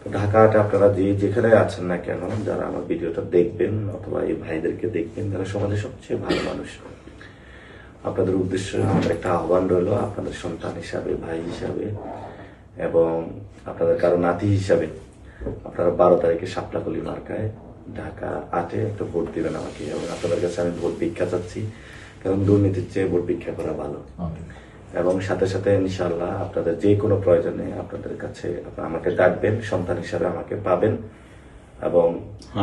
তো ঢাকা হাটে আপনারা যেখানে আছেন না কেন, যারা আমার ভিডিওটা দেখবেন অথবা এই ভাইদেরকে দেখবেন, যারা সমাজের সবচেয়ে ভালো মানুষ, আপনাদের উদ্দেশ্যে আমার একটা আহ্বান রইল, আপনাদের সন্তান হিসাবে, ভাই হিসাবে এবং আপনাদের কারো নাতি হিসাবে আপনারা 12 তারিখে শাপলাকলি মার্কায় ঢাকা আটে একটা ভোট দিবেন আমাকে। এবং আপনাদের কাছে আমি ভোট ভিক্ষা চাচ্ছি, কারণ দুর্নীতির চেয়ে ভোট ভিক্ষা করা ভালো। এবং সাথে সাথে ইনশাআল্লাহ আপনাদের যে কোনো প্রয়োজনে আপনাদের কাছে আমাকে ডাকবেন, সন্তান হিসাবে আমাকে পাবেন। এবং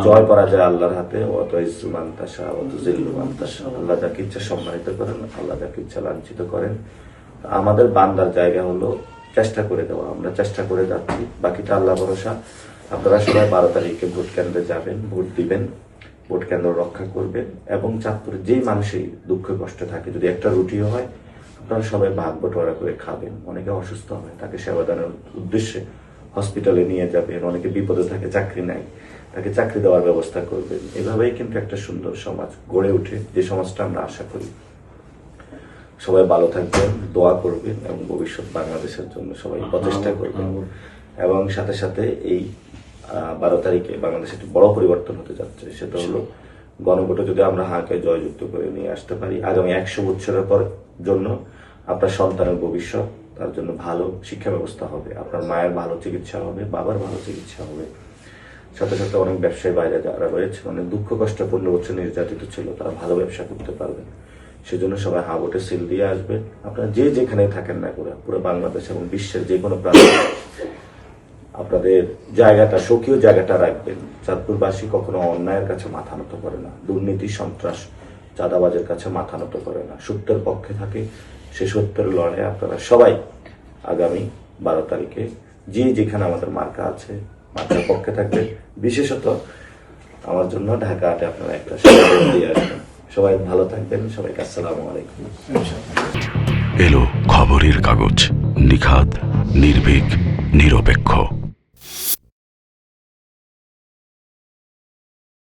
জয় করা যায় আল্লাহর হাতে, অত ইজ্জু মান তাশা অত জিল্লু মান তাশা। আল্লাহ যাকে ইচ্ছা সম্মানিত করেন, আল্লাহ যাকে ইচ্ছা লাঞ্ছিত করেন। আমাদের বান্দার জায়গা হলো চেষ্টা করে দেওয়া, আমরা চেষ্টা করে যাচ্ছি, বাকিটা আল্লাহ ভরসা। আপনারা সবাই 12 তারিখে ভোট কেন্দ্রে যাবেন, ভোট দিবেন, ভোট কেন্দ্র রক্ষা করবেন। এবং চাঁদপুরে যেই মানুষই দুঃখ কষ্ট থাকে, যদি একটা রুটিও হয় আপনারা সবাই ভাগ বটোয়ারা করে খাবেন। অনেকে অসুস্থ হয়, তাকে সেবা দানের উদ্দেশ্যে হসপিটালে নিয়ে যাবেন। অনেকে বিপদে থাকে, চাকরি নাই, তাকে চাকরি দেওয়ার ব্যবস্থা করবেন। এভাবেই কিন্তু একটা সুন্দর সমাজ গড়ে ওঠে, যে সমাজটা আমরা আশা করি। সবাই ভালো থাকবেন, দোয়া করবেন এবং ভবিষ্যৎ বাংলাদেশের জন্য সবাই প্রচেষ্টা করবেন। এবং সাথে সাথে এই 12 তারিখে বাংলাদেশে একটি বড় পরিবর্তন হতে যাচ্ছে, সেটা হলো গণভোটে যদি আমরা হাঁকে জয়যুক্ত করে নিয়ে আসতে পারি, আগামী 100 বছরের পর জন্য আপনার সন্তানের ভবিষ্যৎ, তার জন্য ভালো শিক্ষা ব্যবস্থা হবে, আপনার মায়ের ভালো চিকিৎসা হবে, বাবার ভালো চিকিৎসা হবে। সাথে সাথে অনেক ব্যবসায়ী বাইরে যারা রয়েছে, অনেক দুঃখ কষ্ট 15 বছর নির্যাতিত ছিল, তারা ভালো ব্যবসা করতে পারবে। সেজন্য সবাই হা ভোটে সিল দিয়ে আসবেন। আপনারা যে যেখানে থাকেন না করে, পুরো বাংলাদেশ এবং বিশ্বের যে কোনো প্রান্তে আপনাদের জায়গাটা, স্বকীয় জায়গাটা রাখবেন। চাঁদপুরবাসী কখনো অন্যায়ের কাছে মাথা নত করে না, দুর্নীতি সন্ত্রাস চাঁদাবাজের কাছে মাথা নত করে না, সত্যের পক্ষে থাকে। সে সত্যের লড়াই আপনারা সবাই আগামী 12 তারিখে যে যেখানে আমাদের মার্কা আছে, মার্কার পক্ষে থাকবে। বিশেষত আমার জন্য ঢাকা হাটে আপনারা একটা ভোট দিয়ে আসবেন। সবাই ভালো থাকবেন, সবাইকে আসসালামু আলাইকুম। এলো খবরের কাগজ, নিখাত, নির্ভীক, নিরপেক্ষ।